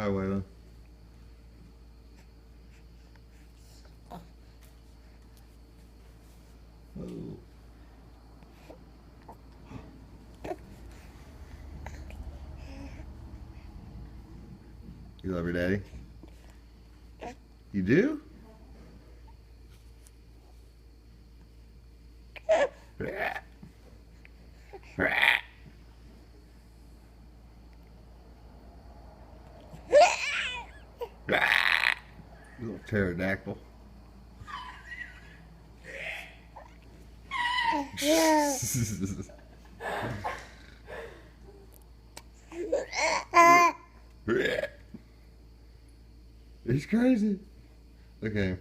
Hi, Waylon. Oh. You love your daddy? You do? You little pterodactyl. He's crazy. Okay.